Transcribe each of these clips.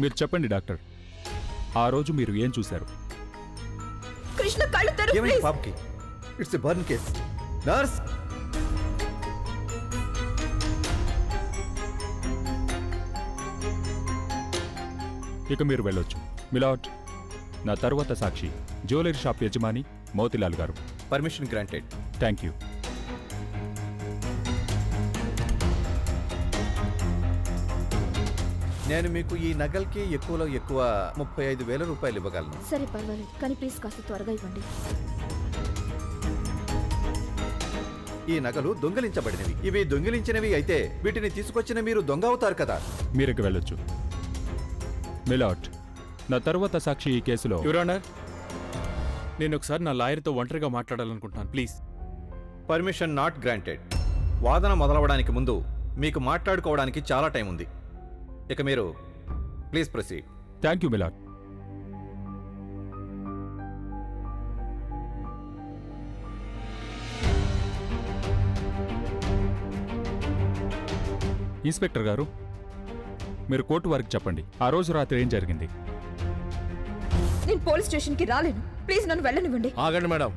మీరు చెప్పండి డాక్టర్, ఆ రోజు మీరు ఏం చూశారు? కృష్ణ కళ్ళు తెరు ప్లీజ్. పాపకి it's a burn case. Nurse, ఇక మీరు వెళ్ళొచ్చు. మిలాట్, నా తర్వాత సాక్షి జ్యువెలరీ షాప్ యజమాని మోతిలాల్ గారు. Permission granted. Thank you. నేను మీకు ఈ నగల్కి ఎక్కువలో ఎక్కువ 35,000 రూపాయలు ఇవ్వగలను. సరే పర్వాలేదు, కానీ ప్లీజ్ కాస్త త్వరగా ఇవ్వండి. ఈ నగలు దొంగిలించబడినవి. ఇవి దొంగిలించినవి అయితే వీటిని తీసుకొచ్చిన మీరు దొంగ అవుతారు కదా. మీరు ఇక వెళ్ళొచ్చు. మిలాట్, నా తర్వాత సాక్షి ఈ కేసులో. యువర్ ఆనర్, నేను ఒకసారి నా లాయర్తో ఒంటరిగా మాట్లాడాలనుకుంటున్నాను, ప్లీజ్. Permission not granted. వాదన మొదలవడానికి ముందు మీకు మాట్లాడుకోవడానికి చాలా టైం ఉంది. ఇక మీరు please proceed. Thank you మిలాట్. Inspector గారు, మీరు కోర్టు వారికి చెప్పండి ఆ రోజు రాత్రి ఏం జరిగింది. నేను పోలీస్ స్టేషన్కి రాలేను, ప్లీజ్ నన్ను వెళ్ళనివ్వండి. ఆగండి మేడం.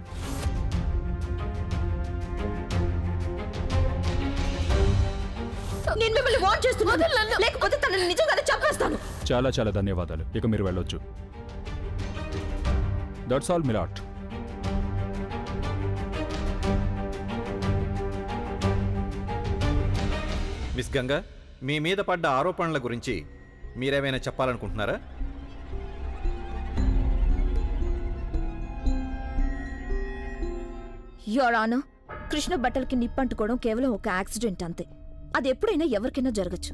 నేను మిమ్మల్ని వార్న్ చేస్తున్నాను, లేకపోతే తనని నిజంగానే చంపేస్తాను. చాలా చాలా ధన్యవాదాలు. ఇక మీరు వెళ్ళొచ్చు. That's all milord. Miss Ganga, మీ మీద పడ్డ ఆరోపణల గురించి మీరేమైనా చెప్పాలనుకుంటున్నారా? యువర్ ఆనర్, కృష్ణ బట్టలకి నిప్పంటుకోవడం కేవలం ఒక యాక్సిడెంట్ అంతే. అది ఎప్పుడైనా ఎవరికైనా జరగచ్చు.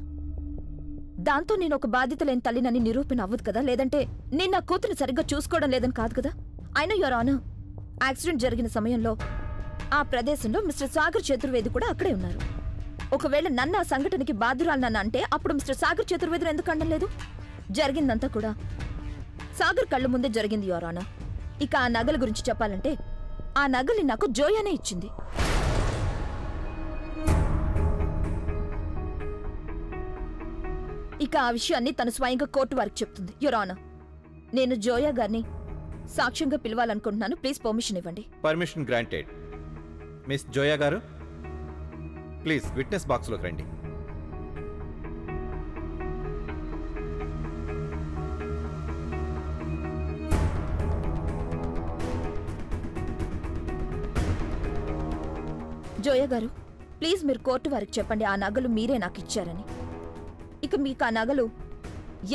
దాంతో నేను ఒక బాధ్యత లేని తల్లినని నిరూపణ అవ్వదు కదా, లేదంటే నేను నా కూతురిని సరిగ్గా చూసుకోవడం లేదని కాదు కదా. అయినా యువర్ ఆనర్, యాక్సిడెంట్ జరిగిన సమయంలో ఆ ప్రదేశంలో మిస్టర్ సాగర్ చతుర్వేది కూడా అక్కడే ఉన్నారు. ఒకవేళ నన్ను ఆ సంఘటనకి బాధ్యురాలనన్న అంటే అప్పుడు మిస్టర్ సాగర్ చతుర్వేదిని ఎందుకు అనడం లేదు? జరిగిందంతా కూడా సాగర్ కళ్ళ ముందే జరిగింది యువర్ ఆనర్. ఇక ఆ నగల గురించి చెప్పాలంటే ఆ నగల్ని నాకు జోయానే ఇచ్చింది. ఇక ఆ విషయాన్ని తను స్వయంగా కోర్టు వారికి చెప్తుంది. యువర్ ఆనర్, నేను జోయా గారిని సాక్ష్యంగా పిలవాలనుకుంటున్నాను, ప్లీజ్ పర్మిషన్ ఇవ్వండి. Permission granted. మిస్ జోయా గారు, ప్లీజ్ విట్నెస్ బాక్స్లోకి రండి. జోయా గారు, ప్లీజ్ మీరు కోర్టు వారికి చెప్పండి ఆ నగలు మీరే నాకు ఇచ్చారని. ఇక మీకు ఆ నగలు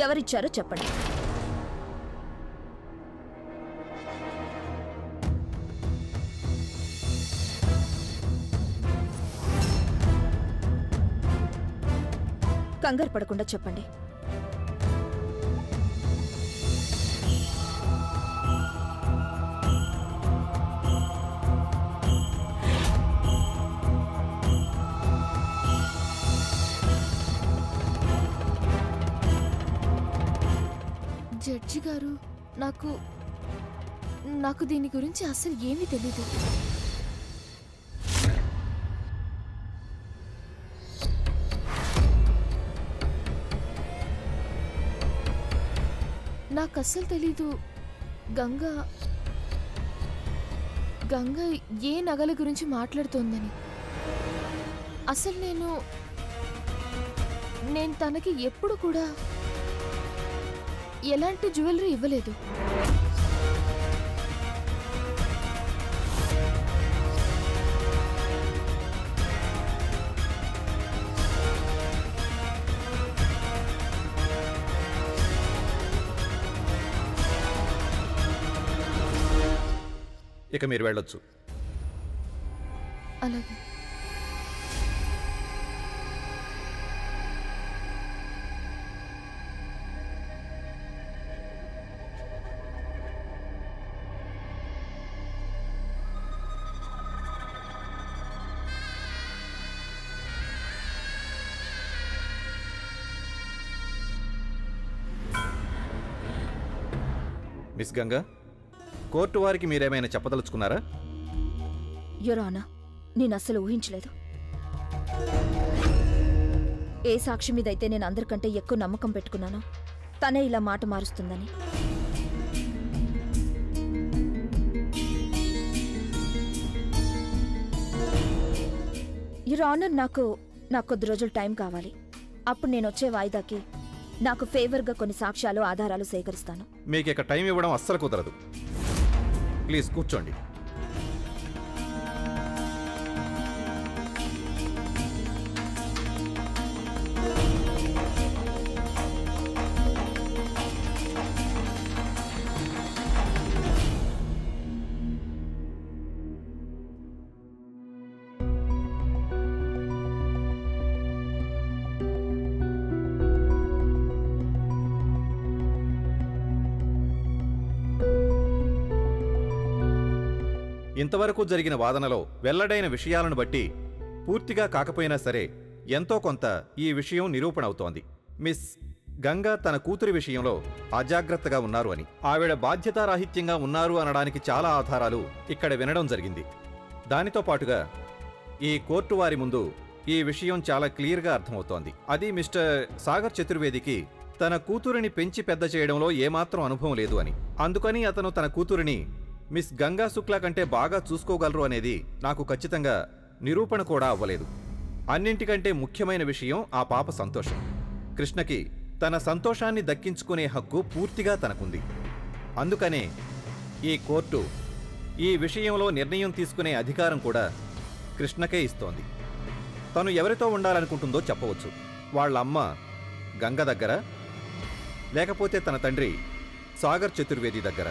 ఎవరిచ్చారో చెప్పండి. కంగారు పడకుండా చెప్పండి. జడ్జి గారు, నాకు దీని గురించి అసలు ఏమీ తెలీదు. నాకు అస్సలు తెలీదు గంగా ఏ నగల గురించి మాట్లాడుతోందని. అసలు నేను తనకి ఎప్పుడు కూడా ఎలాంటి జ్యువెలరీ ఇవ్వలేదు. ఇక మీరు వెళ్ళొచ్చు. అలాగే. మిస్ గంగా, కోర్టు వారికి మీరేమైనా చెప్పదలుచుకున్నారా? యువర్ ఆనర్, నేను అస్సలు ఊహించలేదు. ఏ సాక్షి మీదైతే నేను అందరికంటే ఎక్కువ నమ్మకం పెట్టుకున్నానో తనే ఇలా మాట మారుస్తుందని. యువర్ ఆనర్, నాకు కొద్ది రోజులు టైం కావాలి. అప్పుడు నేను వచ్చే వాయిదాకి నాకు ఫేవర్గా కొన్ని సాక్ష్యాలు ఆధారాలు సేకరిస్తాను. మీకు ఇక టైం ఇవ్వడం అస్సలు కుదరదు. ప్లీజ్ కూర్చోండి. ఇంతవరకు జరిగిన వాదనలో వెల్లడైన విషయాలను బట్టి పూర్తిగా కాకపోయినా సరే ఎంతో కొంత ఈ విషయం నిరూపణ అవుతోంది. మిస్ గంగా తన కూతురి విషయంలో అజాగ్రత్తగా ఉన్నారు అని, ఆవిడ బాధ్యతారాహిత్యంగా ఉన్నారు అనడానికి చాలా ఆధారాలు ఇక్కడ వినడం జరిగింది. దానితో పాటుగా ఈ కోర్టు వారి ముందు ఈ విషయం చాలా క్లియర్గా అర్థమవుతోంది. అది మిస్టర్ సాగర్ చతుర్వేదికి తన కూతురిని పెంచి పెద్ద చేయడంలో ఏమాత్రం అనుభవం లేదు అని, అందుకని అతను తన కూతురిని మిస్ గంగా శుక్లా కంటే బాగా చూసుకోగలరు అనేది నాకు ఖచ్చితంగా నిరూపణ కూడా అవ్వలేదు. అన్నింటికంటే ముఖ్యమైన విషయం ఆ పాప సంతోషం. కృష్ణకి తన సంతోషాన్ని దక్కించుకునే హక్కు పూర్తిగా తనకుంది. అందుకనే ఈ కోర్టు ఈ విషయంలో నిర్ణయం తీసుకునే అధికారం కూడా కృష్ణకే ఇస్తోంది. తను ఎవరితో ఉండాలనుకుంటుందో చెప్పవచ్చు. వాళ్ళ అమ్మ గంగ దగ్గర, లేకపోతే తన తండ్రి సాగర్ చతుర్వేది దగ్గర.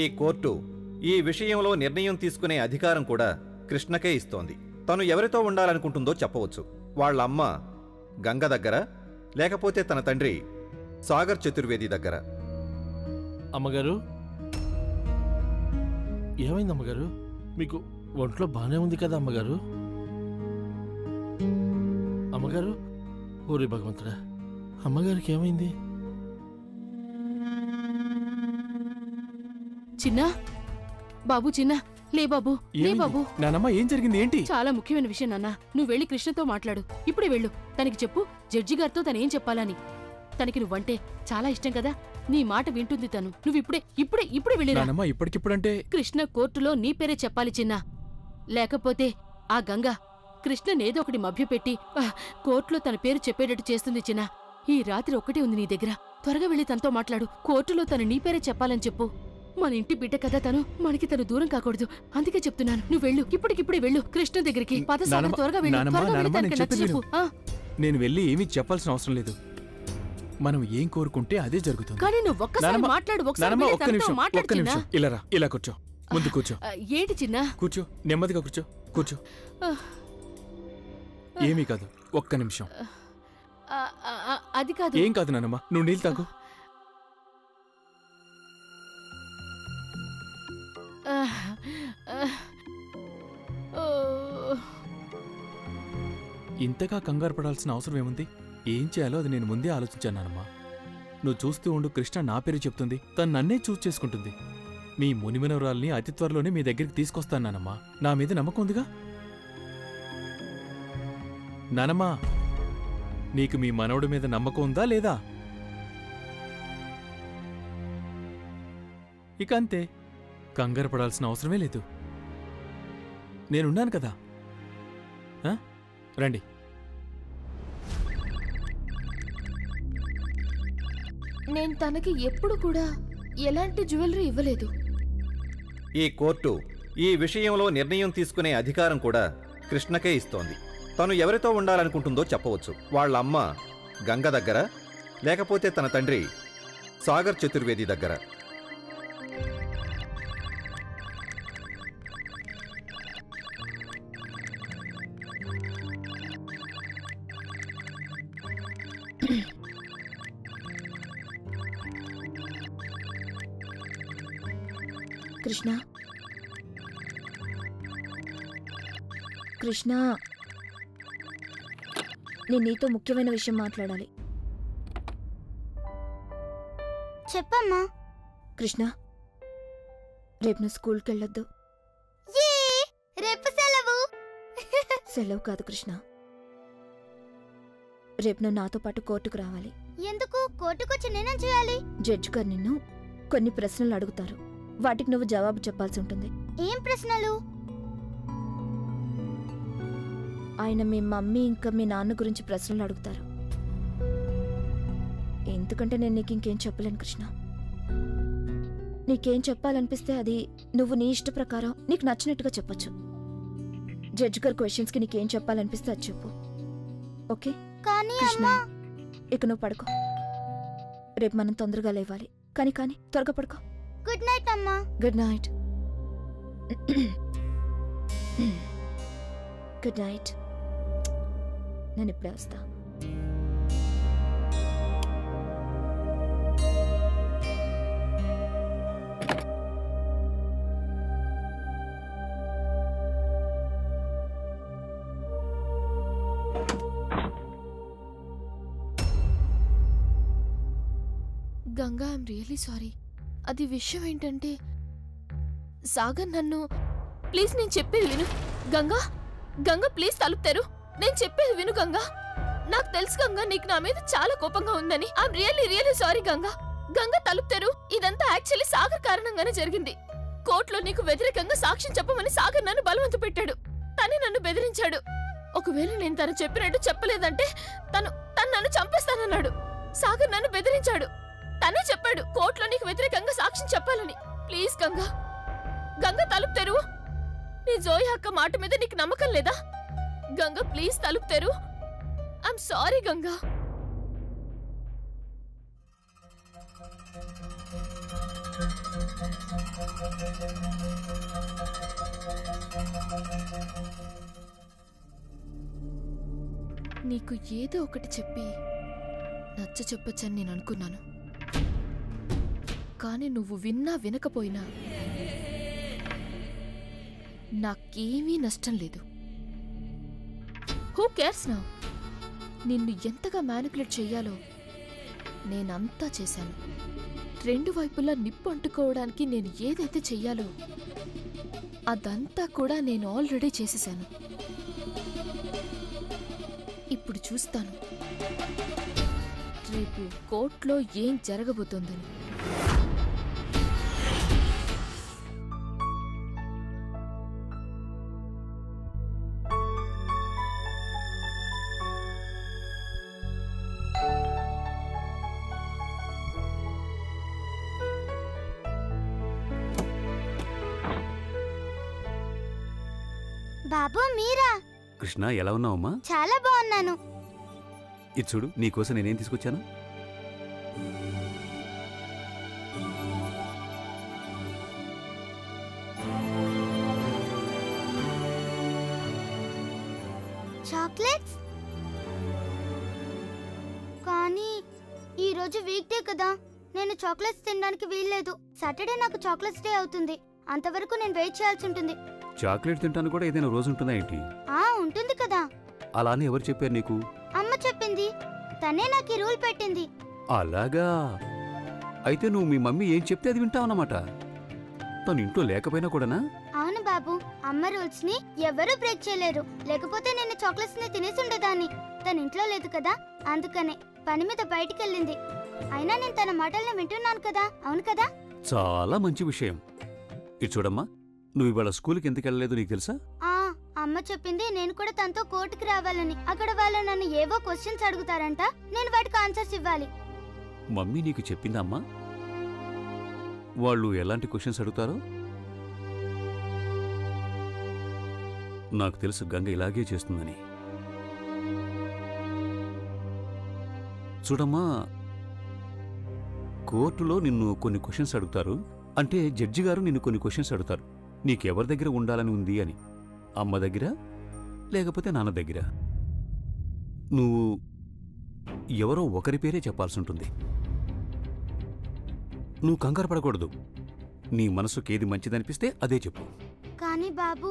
ఈ కోర్టు ఈ విషయంలో నిర్ణయం తీసుకునే అధికారం కూడా కృష్ణకే ఇస్తోంది. తను ఎవరితో ఉండాలనుకుంటుందో చెప్పవచ్చు. వాళ్ళ అమ్మ గంగ దగ్గర, లేకపోతే తన తండ్రి సాగర్ చతుర్వేది దగ్గర. అమ్మగారు, ఏమైంది అమ్మగారు? మీకు ఒంట్లో బాగానే ఉంది కదా అమ్మగారు? అమ్మగారు, ఓరి భగవంతుడా, అమ్మగారికి ఏమైంది? చిన్నా, బాబు చిన్నా, లే బాబు, లే బాబు. నానమ్మ, ఏం జరిగింది? ఏంటి? చాలా ముఖ్యమైన విషయం నాన్న. నువ్వు వెళ్ళి కృష్ణతో మాట్లాడు. ఇప్పుడే వెళ్ళు. తనకి చెప్పు జడ్జి గారితో తనేం చెప్పాలని. తనకి నువ్వంటే చాలా ఇష్టం కదా. నీ మాట వింటుంది తను. నువ్వు ఇప్పుడే వెళ్ళిరా. నానమ్మ, ఇప్పటికిప్పుడంటే కృష్ణ కోర్టులో నీ పేరే చెప్పాలి చిన్నా. లేకపోతే ఆ గంగ కృష్ణనేదో ఒకటి మభ్యపెట్టి కోర్టులో తన పేరు చెప్పేటట్టు చేస్తుంది చిన్నా. ఈ రాత్రి ఒక్కటే ఉంది నీ దగ్గర. త్వరగా వెళ్ళి తనతో మాట్లాడు. కోర్టులో తను నీ పేరే చెప్పాలని చెప్పు. మన ఇంటి బిడ్డ కదా తను. మనకి తను దూరం కాకూడదు. అందుకే చెప్తున్నాను. నువ్వు వెళ్ళు, ఇప్పటికిప్పుడే వెళ్ళు కృష్ణ దగ్గరికి. త్వరగా వెళ్ళు. నేను వెళ్ళి ఏమీ చెప్పాల్సిన అవసరం లేదు. మనం ఏం కోరుకుంటే అదే జరుగుతుంది. కానీ నువ్వు ఒక్కసారి మాట్లాడు. ఒక్క నిమిషం ఇలా కూర్చో. ముందు కూర్చో. ఏంటి చిన్న? కూర్చో, నెమ్మదిగా కూర్చో. ఏమీ కాదు, ఒక్క నిమిషం. అది కాదు. ఏం కాదు నానమ్మ, నువ్వు నీళ్ళు తాగు. ఇంతగా కంగారు పడాల్సిన అవసరం ఏముంది? ఏం చేయాలో అది నేను ముందే ఆలోచించానమ్మా. నువ్వు చూస్తూ ఉండు, కృష్ణ నా పేరు చెప్తుంది. తను నన్నే చూస్ చేసుకుంటుంది. మీ మునిమనవరాల్ని అతి త్వరలోనే మీ దగ్గరికి తీసుకొస్తానమ్మా. నా మీద నమ్మకం ఉందిగా నానమ్మా? నీకు మీ మనవడి మీద నమ్మకం ఉందా లేదా? ఇక అంతే, కంగారు పడాల్సిన అవసరమే లేదు. నేనున్నాను కదా. రండి. నేను తనకి ఎప్పుడు కూడా ఎలాంటి జ్యువెలరీ ఇవ్వలేదు. ఈ కోర్టు ఈ విషయంలో నిర్ణయం తీసుకునే అధికారం కూడా కృష్ణకే ఇస్తోంది. తను ఎవరితో ఉండాలనుకుంటుందో చెప్పవచ్చు. వాళ్ళ అమ్మ గంగ దగ్గర, లేకపోతే తన తండ్రి సాగర్ చతుర్వేది దగ్గర. కృష్ణ కృష్ణ నేను నీతో ముఖ్యమైన విషయం మాట్లాడాలి. చెప్పమ్మా. కృష్ణ, రేపు నువ్వు స్కూల్కి వెళ్ళొద్దు. రేపు సెలవు. సెలవు కాదు కృష్ణ, రేపు నువ్వు నాతో పాటు కోర్టుకు రావాలి. ఎందుకు? కోర్టుకొచ్చి నేనేం చేయాలి? జడ్జి గారు నిన్ను కొన్ని ప్రశ్నలు అడుగుతారు, వాటికి నువ్వు జవాబు చెప్పాల్సి ఉంటుంది. ఏం ప్రశ్నలు? ఆయన మీ మమ్మీ ఇంకా మీ నాన్న గురించి ప్రశ్నలు అడుగుతారు. ఎందుకంటే నేను నీకు ఇంకేం చెప్పలేను కృష్ణ. నీకేం చెప్పాలనిపిస్తే అది నువ్వు నీ ఇష్ట ప్రకారం నీకు నచ్చినట్టుగా చెప్పొచ్చు. జడ్జి గారి క్వశ్చన్స్కి నీకేం చెప్పాలనిపిస్తే అది చెప్పు, ఓకే? కానీ కృష్ణ, అమ్మా. ఇక నువ్వు పడుకో. రేపు మనం తొందరగా లేవాలి. కానీ త్వరగా పడుకో. గుడ్ నైట్ అమ్మా. Good night. Good night. నేను ఇప్పుడే వస్తా. Ganga, I'm really sorry. అది విషయం ఏంటంటే సాగర్ నన్ను... ప్లీజ్ నేను చెప్పేది విను గంగా. గంగా ప్లీజ్ తలుపు తెరు. నేను చెప్పేది విను గంగా. నాకు తెలుసు గంగా నీకు నా మీద చాలా కోపంగా ఉందని. I'm really sorry Ganga. Ganga తలుపు తెరు. ఇదంతా యాక్చువల్లీ సాగర్ కారణంగానే జరిగింది. కోర్టులో నీకు వ్యతిరేకంగా సాక్ష్యం చెప్పమని సాగర్ నన్ను బలవంత పెట్టాడు. తనే నన్ను బెదిరించాడు. ఒకవేళ నేను తను చెప్పినట్టు చెప్పలేదంటే తను నన్ను చంపేస్తానన్నాడు. సాగర్ నన్ను బెదిరించాడు. తనే చెప్పాడు కోర్టులో నీకు వ్యతిరేకంగా సాక్ష్యం చెప్పాలని. ప్లీజ్ గంగా, గంగా తలుపు తెరు. నీ జోయి అక్క మాట మీద నీకు నమ్మకం లేదా? గంగా ప్లీజ్ తలుపు తెరు. I'm sorry Ganga. నీకు ఏదో ఒకటి చెప్పి నచ్చ చెప్పొచ్చని నేను అనుకున్నాను. కానీ నువ్వు విన్నా వినకపోయినా నాకేమీ నష్టం లేదు. Who cares now? నిన్ను ఎంతగా మ్యానిపులేట్ చెయ్యాలో నేనంతా చేశాను. రెండు వైపులా నిప్పు అంటుకోవడానికి నేను ఏదైతే చెయ్యాలో అదంతా కూడా నేను ఆల్రెడీ చేసేశాను. ఇప్పుడు చూస్తాను రేపు కోర్టులో ఏం జరగబోతోందని. బాబు మీరా? కృష్ణ, ఎలా ఉన్నావమ్మా? చాలా బాగున్నాను. ఇది చూడు, నీకోసం నేనేం తీసుకొచ్చాను. చాక్లెట్స్? కానీ ఈరోజు వీక్ డే కదా, నేను చాక్లెట్స్ తినడానికి వీల్లేదు. సాటర్డే నాకు చాక్లెట్స్ డే అవుతుంది. అంతవరకు నేను వెయిట్ చేయాల్సి ఉంటుంది. చాక్లెట్ తింటాను కూడా ఏదైనా రోజు ఉంటుందా ఏంటి? ఉంటుంది కదా. అలానే ఎవరు చెప్పారు నీకు? అమ్మ చెప్పింది. తనే నాకు ఈ రూల్ పెట్టింది. అలాగా? అయితే నువ్వు మీ మమ్మీ ఏం చెప్తే అది వింటావన్నమాట. తను ఇంట్లో లేకపోయినా కూడానా? అవును బాబు, అమ్మ రూల్స్ ని ఎవరూ బ్రేక్ చేయలేరు. లేకపోతే నేను చాక్లెట్స్ ని తినేసి ఉండేదాన్ని. తన ఇంట్లో లేదు కదా, అందుకనే పని మీద బయటికి వెళ్ళింది. అయినా నేను తన మాటల్ని వింటున్నాను కదా. అవును కదా? చాలా మంచి విషయం. ఇది చూడమ్మా, నువ్వు ఇవాళ స్కూల్కి ఎందుకు వెళ్ళలేదు నీకు తెలుసా? అమ్మ చెప్పింది నేను కూడా తనతో కోర్టుకి రావాలని. అక్కడ వాళ్ళు నన్ను ఏవో క్వశ్చన్స్ అడుగుతారంట, నేను వాటికి ఆన్సర్స్ ఇవ్వాలి. మమ్మీ నీకు చెప్పిందా అమ్మా వాళ్ళు ఎలాంటి క్వశ్చన్స్ అడుగుతారో? నాకు తెలుసు గంగ ఇలాగే చేస్తుందని. చూడమ్మా, కోర్టులో నిన్ను కొన్ని క్వశ్చన్స్ అడుగుతారు. అంటే జడ్జి గారు నిన్ను కొన్ని క్వశ్చన్స్ అడుగుతారు. నీకెవరి దగ్గర ఉండాలని ఉంది అని. అమ్మ దగ్గర లేకపోతే నాన్న దగ్గర? నువ్వు ఎవరో ఒకరి పేరే చెప్పాల్సి ఉంటుంది. నువ్వు కంగారు పడకూడదు. నీ మనసుకేది మంచిదనిపిస్తే అదే చెప్పు. కానీ బాబు,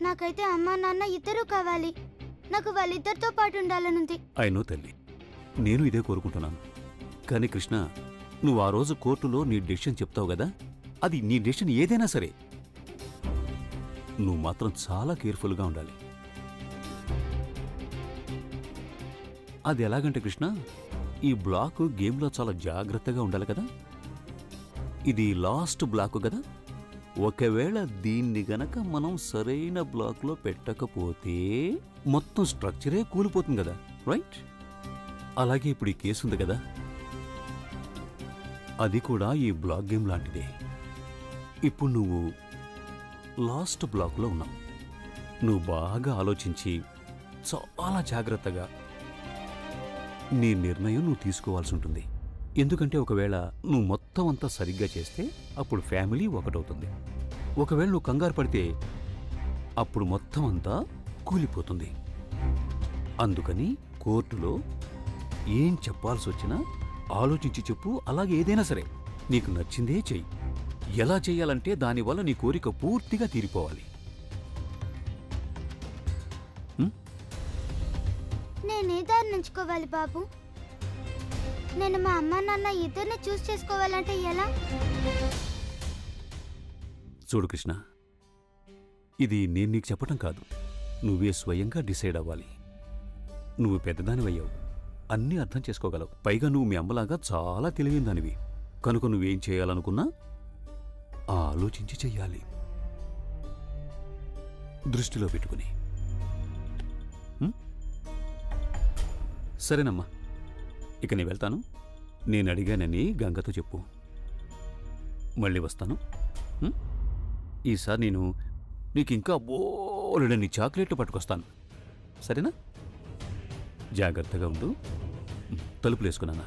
నాకైతే అమ్మా నాన్న ఇద్దరూ కావాలి. నాకు వాళ్ళిద్దరితో పాటు ఉండాలనుంది. అయినో తల్లి, నేను ఇదే కోరుకుంటున్నాను. కానీ కృష్ణ, నువ్వు ఆ రోజు కోర్టులో నీ డెసిషన్ చెప్తావు కదా, అది నీ డెసిషన్ ఏదైనా సరే నువ్వు మాత్రం చాలా కేర్ఫుల్గా ఉండాలి. అది ఎలాగంటే కృష్ణ, ఈ బ్లాక్ గేమ్లో చాలా జాగ్రత్తగా ఉండాలి కదా. ఇది లాస్ట్ బ్లాక్ కదా. ఒకవేళ దీన్ని గనక మనం సరైన బ్లాక్లో పెట్టకపోతే మొత్తం స్ట్రక్చరే కూలిపోతుంది కదా, రైట్? అలాగే ఇప్పుడు ఈ కేసు ఉంది కదా, అది కూడా ఈ బ్లాక్ గేమ్ లాంటిదే. ఇప్పుడు నువ్వు లాస్ట్ బ్లాక్లో ఉన్నావు. నువ్వు బాగా ఆలోచించి చాలా జాగ్రత్తగా నీ నిర్ణయం నువ్వు తీసుకోవాల్సి ఉంటుంది. ఎందుకంటే ఒకవేళ నువ్వు మొత్తం అంతా సరిగ్గా చేస్తే అప్పుడు ఫ్యామిలీ ఒకటవుతుంది. ఒకవేళ నువ్వు కంగారు పడితే అప్పుడు మొత్తం అంతా కూలిపోతుంది. అందుకని కోర్టులో ఏం చెప్పాల్సి వచ్చినా ఆలోచించి చెప్పు. అలాగే ఏదైనా సరే నీకు నచ్చిందే చెయ్యి. ఎలా చెయ్యాలంటే దానివల్ల నీ కోరిక పూర్తిగా తీరిపోవాలి. నేనే దారి నుంచుకోవాలి బాబు? నేను మా అమ్మ నాన్న ఇద్దరిని చూస్ చేసుకోవాలంటే ఎలా? చూడు కృష్ణ, ఇది నేను నీకు చెప్పటం కాదు, నువ్వే స్వయంగా డిసైడ్ అవ్వాలి. నువ్వు పెద్దదానివయ్యావు, అన్నీ అర్థం చేసుకోగలవు. పైగా నువ్వు మీ అమ్మలాగా చాలా తెలివైన దానివి. కనుక నువ్వేం చేయాలనుకున్నా ఆలోచించి చెయ్యాలి, దృష్టిలో పెట్టుకుని. సరేనమ్మా, ఇక నేను వెళ్తాను. నేను అడిగానని గంగతో చెప్పు. మళ్ళీ వస్తాను. ఈసారి నేను నీకు ఇంకా బోలెడన్ని చాక్లెట్లు పట్టుకొస్తాను, సరేనా? జాగ్రత్తగా ఉండు. తలుపులు వేసుకున్నానా?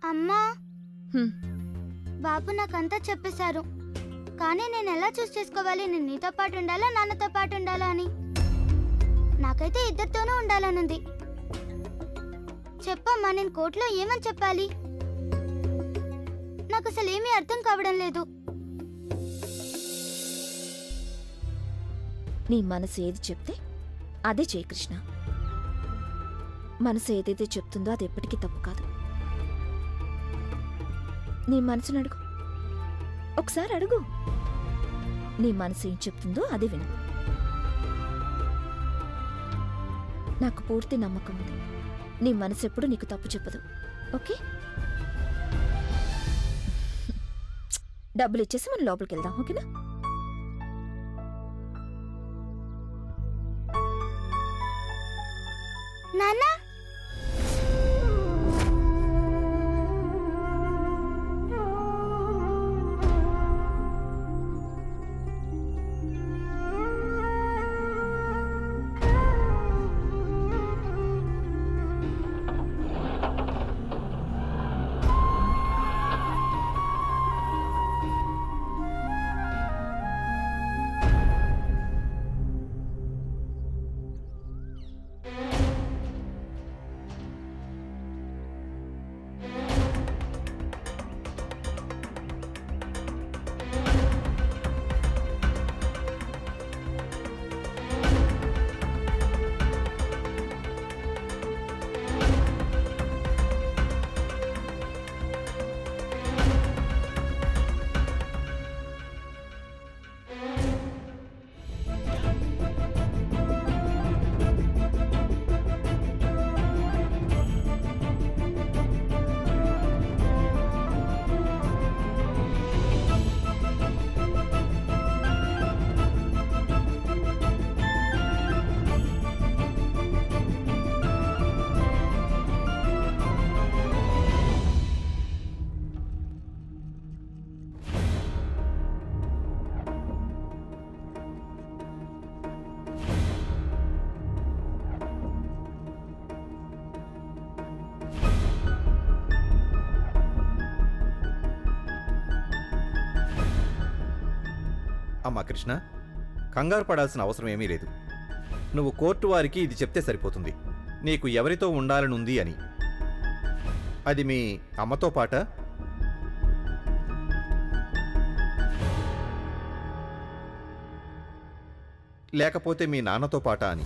అమ్మా, బాబు నాకంతా చెప్పేశారు. కానీ నేను ఎలా చూస్ చేసుకోవాలి? నేను నీతో పాటు ఉండాలా, నాన్నతో పాటు ఉండాలా అని? నాకైతే ఇద్దరితోనూ ఉండాలనుంది. చెప్పమ్మా, నేను కోర్టులో ఏమని చెప్పాలి? నాకు అసలు ఏమీ అర్థం కావడం లేదు. నీ మనసు ఏది చెప్తే అదే చేయి కృష్ణ. మనసు ఏదైతే చెప్తుందో అది ఎప్పటికీ తప్పు కాదు. నీ మనసును అడుగు, ఒకసారి అడుగు. నీ మనసు ఏం చెప్తుందో అదే విను. నాకు పూర్తి నమ్మకం ఉంది, నీ మనసు ఎప్పుడు నీకు తప్పు చెప్పదు. ఓకే, డబ్బులు ఇచ్చేసి మనం లోపలికి వెళ్దాం, ఓకేనా? నాన్న, అమ్మా కృష్ణ, కంగారు పడాల్సిన అవసరం ఏమీ లేదు. నువ్వు కోర్టు వారికి ఇది చెప్తే సరిపోతుంది, నీకు ఎవరితో ఉండాలనుంది అని. అది మీ అమ్మతో పాట? లేకపోతే మీ నాన్నతో పాట అని.